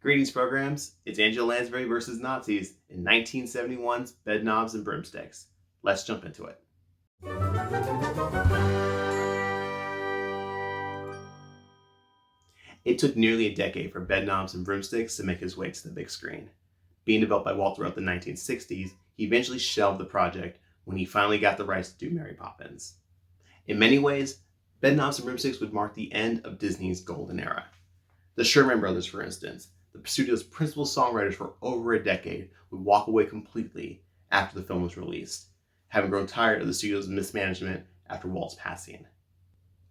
Greetings, programs. It's Angela Lansbury versus Nazis in 1971's Bedknobs and Broomsticks. Let's jump into it. It took nearly a decade for Bedknobs and Broomsticks to make his way to the big screen. Being developed by Walt throughout the 1960s, he eventually shelved the project when he finally got the rights to do Mary Poppins. In many ways, Bedknobs and Broomsticks would mark the end of Disney's golden era. The Sherman Brothers, for instance, the studio's principal songwriters for over a decade, would walk away completely after the film was released, having grown tired of the studio's mismanagement after Walt's passing.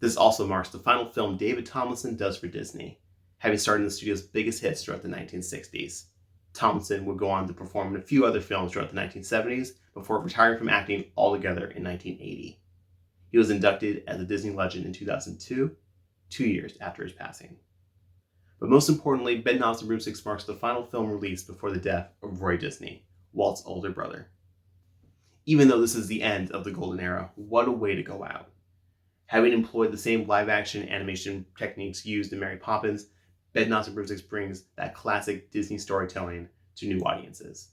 This also marks the final film David Tomlinson does for Disney, having starred in the studio's biggest hits throughout the 1960s. Tomlinson would go on to perform in a few other films throughout the 1970s before retiring from acting altogether in 1980. He was inducted as a Disney legend in 2002, 2 years after his passing. But most importantly, Bedknobs and Broomsticks marks the final film released before the death of Roy Disney, Walt's older brother. Even though this is the end of the golden era, what a way to go out. Having employed the same live-action animation techniques used in Mary Poppins, Bedknobs and Broomsticks brings that classic Disney storytelling to new audiences.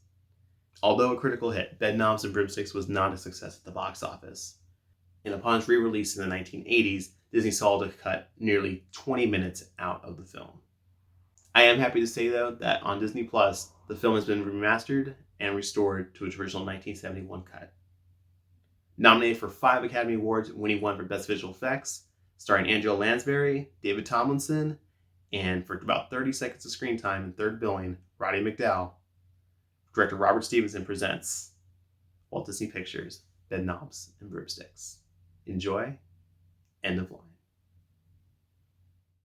Although a critical hit, Bedknobs and Broomsticks was not a success at the box office. And upon its re-release in the 1980s, Disney saw to cut nearly 20 minutes out of the film. I am happy to say, though, that on Disney Plus, the film has been remastered and restored to its original 1971 cut. Nominated for 5 Academy Awards, winning one for Best Visual Effects, starring Angela Lansbury, David Tomlinson, and for about 30 seconds of screen time in third billing, Roddy McDowell, director Robert Stevenson presents Walt Disney Pictures' Bedknobs and Broomsticks. Enjoy. End of line.